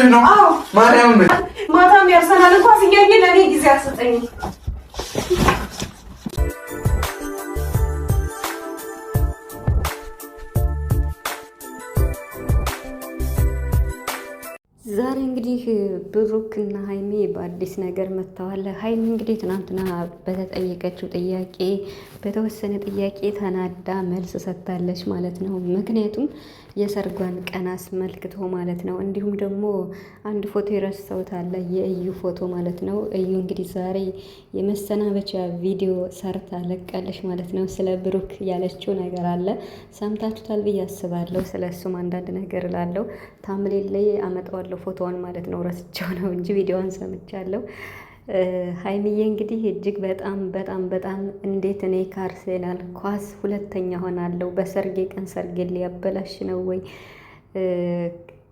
ነው ማርያም ማታም ያርሰናል እንኳን ሲያየ ለኔ ጊዜ አሰጠኝ። ዛሬ እንግዲህ ብሩክና ሀይሚ በአዲስ ነገር መጥተዋል። ሀይሚ እንግዲህ ትናንትና በተጠየቀችው ጥያቄ በተወሰነ ጥያቄ ተናዳ መልስ ሰጥታለች ማለት ነው። ምክንያቱም የሰርጓን ቀን አስመልክቶ ማለት ነው። እንዲሁም ደግሞ አንድ ፎቶ የረሳሁት የእዩ ፎቶ ማለት ነው። እዩ እንግዲህ ዛሬ የመሰናበቻ ቪዲዮ ሰርታ ለቃለች ማለት ነው። ስለ ብሩክ ያለችው ነገር አለ፣ ሰምታችሁታል ብዬ አስባለሁ። ስለ እሱም አንዳንድ ነገር እላለሁ። ታምሌል ላይ አመጣዋለሁ ፎቶዋን ማለት ነው። ረስቸው ነው እንጂ ቪዲዮዋን ሰምቻለሁ። ሀይሚዬ እንግዲህ እጅግ በጣም በጣም በጣም እንዴት እኔ ከአርሴናል ኳስ ሁለተኛ ሆናለሁ በሰርጌ ቀን ሰርጌ ሊያበላሽ ነው ወይ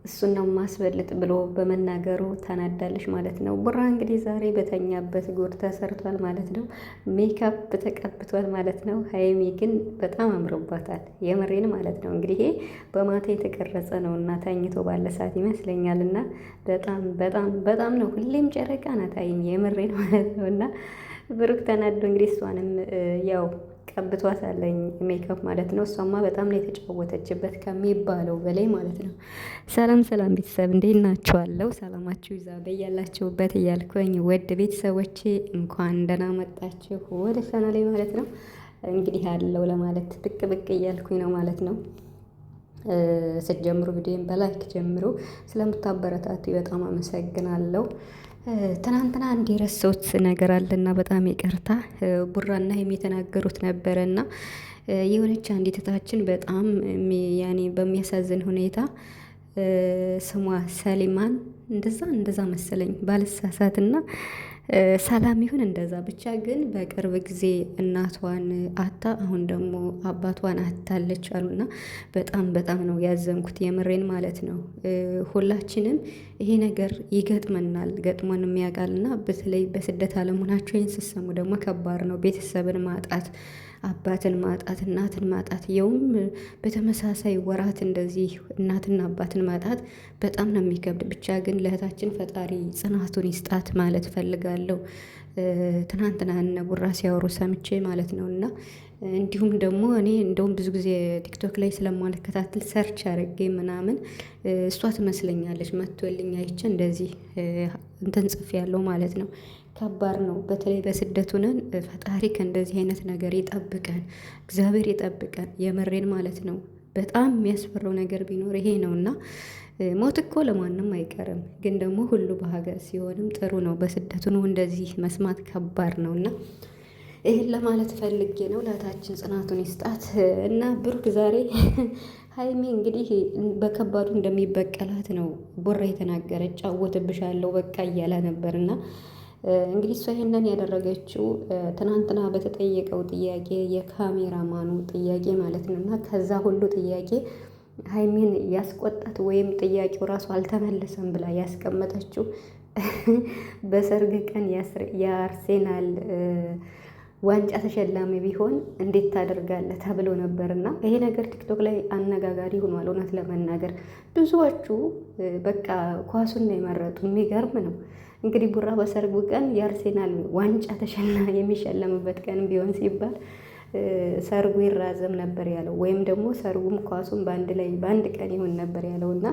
እሱን ነው ማስበልጥ ብሎ በመናገሩ ተናዳለች ማለት ነው። ቡራ እንግዲህ ዛሬ በተኛበት ጉድ ተሰርቷል ማለት ነው። ሜካፕ ተቀብቷል ማለት ነው። ሀይሚ ግን በጣም አምሮባታል የምሬን ማለት ነው። እንግዲህ ይሄ በማታ የተቀረጸ ነው እና ተኝቶ ባለ ሰዓት ይመስለኛል እና በጣም በጣም በጣም ነው ሁሌም ጨረቃ ናት ሀይሚ የምሬን ማለት ነው። እና ብሩክ ተናዶ እንግዲህ እሷንም ያው ቀብቷት አለኝ ሜካፕ ማለት ነው። እሷማ በጣም ነው የተጫወተችበት ከሚባለው በላይ ማለት ነው። ሰላም ሰላም ቤተሰብ እንዴት ናችኋለሁ? ሰላማችሁ ይዛ በያላችሁበት እያልኩኝ ወደ ቤተሰቦቼ እንኳን ደህና መጣችሁ ወደ ቻናሌ ማለት ነው። እንግዲህ አለው ለማለት ብቅ ብቅ እያልኩኝ ነው ማለት ነው። ስትጀምሩ ቪዲዮን በላይክ ጀምሩ። ስለምታበረታቱ በጣም አመሰግናለሁ። ትናንትና አንድ የረሳሁት ነገር አለና በጣም ይቅርታ። ቡራና ሀይሚ የተናገሩት ነበረና የሆነች አንዲት እህታችን በጣም ያኔ በሚያሳዝን ሁኔታ ስሟ ሰሊማን እንደዛ መሰለኝ ባልሳሳትና ሰላም ይሁን እንደዛ ብቻ ግን በቅርብ ጊዜ እናቷን አታ አሁን ደግሞ አባቷን አታለች አሉና በጣም በጣም ነው ያዘንኩት የምሬን ማለት ነው። ሁላችንም ይሄ ነገር ይገጥመናል ገጥሞን የሚያውቃልና በተለይ በስደት ዓለም ሆናችሁ ይህን ስትሰሙ ደግሞ ከባድ ነው። ቤተሰብን ማጣት፣ አባትን ማጣት፣ እናትን ማጣት የውም በተመሳሳይ ወራት እንደዚህ እናትና አባትን ማጣት በጣም ነው የሚከብድ። ብቻ ግን ለእህታችን ፈጣሪ ጽናቱን ይስጣት ማለት ፈልጋለሁ። ትናንትና እነ ቡራ ሲያወሩ ሰምቼ ማለት ነው። እና እንዲሁም ደግሞ እኔ እንደውም ብዙ ጊዜ ቲክቶክ ላይ ስለማልከታተል ሰርች አድርጌ ምናምን እሷ ትመስለኛለች መጥቶልኝ አይቼ እንደዚህ እንትን ጽፍ ያለው ማለት ነው። ከባድ ነው። በተለይ በስደት ሆነን ፈጣሪ ከእንደዚህ አይነት ነገር ይጠብቀን፣ እግዚአብሔር ይጠብቀን የምሬን ማለት ነው። በጣም የሚያስፈራው ነገር ቢኖር ይሄ ነው እና ሞት እኮ ለማንም አይቀርም፣ ግን ደግሞ ሁሉ በሀገር ሲሆንም ጥሩ ነው። በስደቱ ነው እንደዚህ መስማት ከባድ ነው እና ይህን ለማለት ፈልጌ ነው። ለእህታችን ጽናቱን ይስጣት እና ብሩክ ዛሬ ሀይሚ እንግዲህ በከባዱ እንደሚበቀላት ነው ቡራ የተናገረ። ጫወትብሻለሁ በቃ እያለ ነበርና እንግዲህ እሷ ይሄንን ያደረገችው ትናንትና በተጠየቀው ጥያቄ የካሜራማኑ ጥያቄ ማለት ነው እና ከዛ ሁሉ ጥያቄ ሀይሚን ያስቆጣት ወይም ጥያቄው ራሱ አልተመለሰም ብላ ያስቀመጠችው በሰርግ ቀን የአርሴናል ዋንጫ ተሸላሚ ቢሆን እንዴት ታደርጋለህ ተብሎ ነበርና ይሄ ነገር ቲክቶክ ላይ አነጋጋሪ ሆኗል። እውነት ለመናገር ብዙዎቹ በቃ ኳሱን ነው የመረጡ። የሚገርም ነው። እንግዲህ ቡራ በሰርጉ ቀን የአርሴናል ዋንጫ የሚሸለምበት ቀን ቢሆን ሲባል ሰርጉ ይራዘም ነበር ያለው፣ ወይም ደግሞ ሰርጉም ኳሱም በአንድ ቀን ይሆን ነበር ያለው እና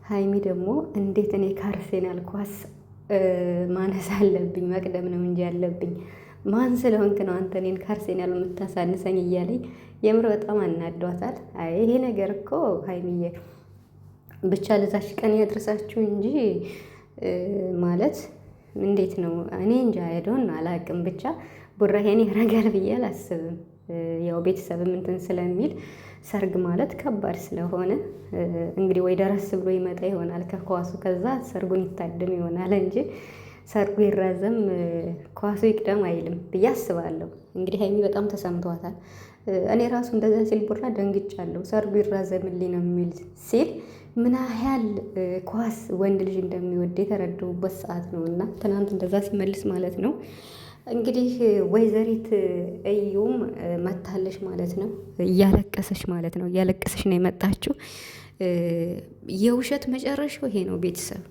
ሀይሚ ደግሞ እንዴት እኔ ከአርሴናል ኳስ ማነስ አለብኝ መቅደም ነው እንጂ ያለብኝ ማን ስለሆንክ ነው አንተ እኔን ከአርሴናል የምታሳንሰኝ እያለኝ የምር በጣም አናዷታል። አይ ይሄ ነገር እኮ ሀይሚዬ ብቻ ለዛሽ ቀን ያድርሳችሁ እንጂ ማለት እንዴት ነው እኔ እንጃ አይዶን አላቅም። ብቻ ቡራ ይሄን ያረጋል ብዬ አላስብም። ያው ቤተሰብም እንትን ስለሚል ሰርግ ማለት ከባድ ስለሆነ እንግዲህ ወይ ደረስ ብሎ ይመጣ ይሆናል ከኳሱ፣ ከዛ ሰርጉን ይታደም ይሆናል እንጂ ሰርጉ ይራዘም ኳሱ ይቅደም አይልም ብዬ አስባለሁ። እንግዲህ ሀይሚ በጣም ተሰምቷታል። እኔ ራሱ እንደዛ ሲል ቡራ ደንግጫለሁ። ሰርጉ ይራዘምልኝ ነው የሚል ሲል ምን ያህል ኳስ ወንድ ልጅ እንደሚወድ የተረዳሁበት ሰዓት ነው እና ትናንት እንደዛ ሲመልስ ማለት ነው። እንግዲህ ወይዘሪት እዩም መታለች ማለት ነው። እያለቀሰች ማለት ነው። እያለቀሰች ነው የመጣችው። የውሸት መጨረሻው ይሄ ነው ቤተሰብ።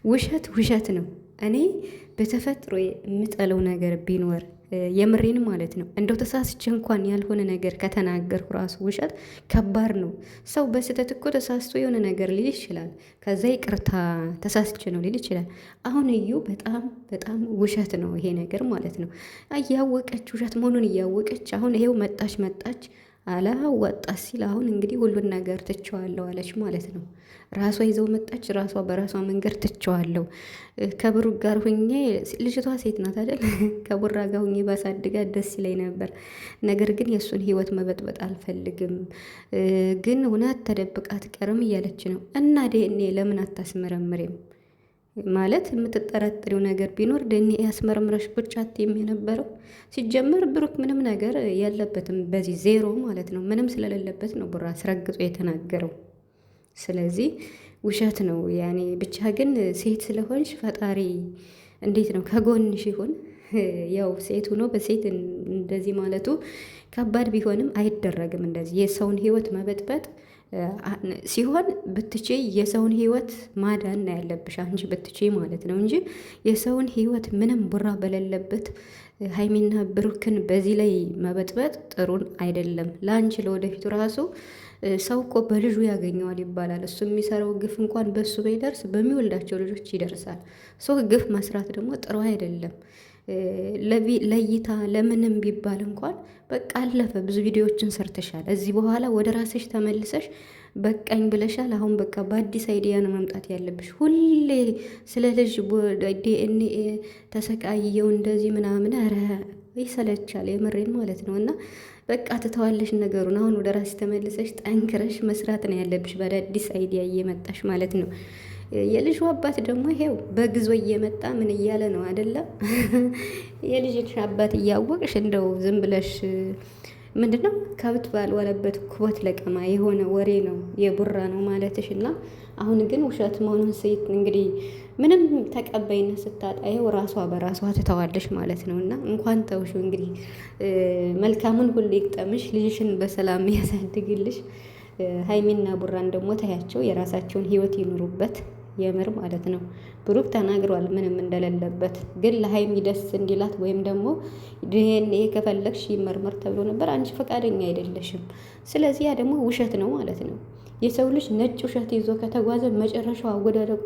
ውሸት ውሸት ነው። እኔ በተፈጥሮ የምጠለው ነገር ቢኖር የምሬን ማለት ነው። እንደው ተሳስቼ እንኳን ያልሆነ ነገር ከተናገርኩ ራሱ ውሸት ከባድ ነው። ሰው በስህተት እኮ ተሳስቶ የሆነ ነገር ሊል ይችላል። ከዛ ይቅርታ ተሳስቼ ነው ሊል ይችላል። አሁን እዩ በጣም በጣም ውሸት ነው ይሄ ነገር ማለት ነው። እያወቀች ውሸት መሆኑን እያወቀች አሁን ይሄው መጣች አላወጣ ሲል አሁን እንግዲህ ሁሉን ነገር ትቸዋለሁ አለች ማለት ነው። ራሷ ይዘው መጣች። ራሷ በራሷ መንገድ ትቸዋለሁ። ከብሩክ ጋር ሁኜ ልጅቷ ሴት ናት አይደል? ከቡራ ጋር ሁኜ ባሳድጋት ደስ ይለኝ ነበር። ነገር ግን የእሱን ህይወት መበጥበጥ አልፈልግም። ግን እውነት ተደብቃ አትቀርም እያለች ነው። እና ዲኤንኤ ለምን አታስመረምሬም? ማለት የምትጠረጥሪው ነገር ቢኖር ዲኤንኤ ያስመረምረሽ ቁጭ አትይም የነበረው። ሲጀመር ብሩክ ምንም ነገር ያለበትም በዚህ ዜሮ ማለት ነው። ምንም ስለሌለበት ነው ቡራ አስረግጦ የተናገረው። ስለዚህ ውሸት ነው ያኔ። ብቻ ግን ሴት ስለሆንሽ ፈጣሪ እንዴት ነው ከጎንሽ ይሁን። ያው ሴት ሆኖ በሴት እንደዚህ ማለቱ ከባድ ቢሆንም አይደረግም። እንደዚህ የሰውን ህይወት መበጥበጥ ሲሆን ብትችይ የሰውን ህይወት ማዳን ነው ያለብሽ አንቺ ብትችይ ማለት ነው እንጂ የሰውን ህይወት ምንም ቡራ በሌለበት ሀይሚና ብሩክን በዚህ ላይ መበጥበጥ ጥሩን አይደለም። ለአንቺ ለወደፊቱ ራሱ ሰው እኮ በልጁ ያገኘዋል ይባላል። እሱ የሚሰራው ግፍ እንኳን በእሱ ባይደርስ በሚወልዳቸው ልጆች ይደርሳል። ሰው ግፍ መስራት ደግሞ ጥሩ አይደለም። ለይታ ለምንም ቢባል እንኳን በቃ አለፈ። ብዙ ቪዲዮዎችን ሰርተሻል። እዚህ በኋላ ወደ ራስሽ ተመልሰሽ በቃኝ ብለሻል። አሁን በቃ በአዲስ አይዲያ ነው መምጣት ያለብሽ። ሁሌ ስለ ልጅ ዲኤንኤ ተሰቃየው እንደዚህ ምናምን፣ ኧረ ይሰለቻል የምሬን ማለት ነው። እና በቃ ትተዋለሽ ነገሩን። አሁን ወደ ራስሽ ተመልሰሽ ጠንክረሽ መስራት ነው ያለብሽ፣ በአዳዲስ አይዲያ እየመጣሽ ማለት ነው። የልጁ አባት ደግሞ ይሄው በግዞ እየመጣ ምን እያለ ነው አይደለም? የልጅሽ አባት እያወቅሽ እንደው ዝም ብለሽ ምንድን ነው ከብት ባልዋለበት ኩበት ለቀማ የሆነ ወሬ ነው የቡራ ነው ማለትሽ። እና አሁን ግን ውሸት መሆኑን ሴት እንግዲህ ምንም ተቀባይነት ስታጣ ይኸው ራሷ በራሷ ትተዋለሽ ማለት ነው። እና እንኳን ተውሽው እንግዲህ መልካሙን ሁሉ ይቅጠምሽ፣ ልጅሽን በሰላም ያሳድግልሽ። ሀይሚና ቡራን ደግሞ ታያቸው የራሳቸውን ህይወት ይኑሩበት። የምር ማለት ነው። ብሩክ ተናግሯል ምንም እንደሌለበት፣ ግን ለሀይሚ ደስ እንዲላት ወይም ደግሞ ዲኤንኤ ከፈለግሽ ይመርመር ተብሎ ነበር። አንቺ ፈቃደኛ አይደለሽም። ስለዚህ ያ ደግሞ ውሸት ነው ማለት ነው። የሰው ልጅ ነጭ ውሸት ይዞ ከተጓዘ መጨረሻው አወዳደቁ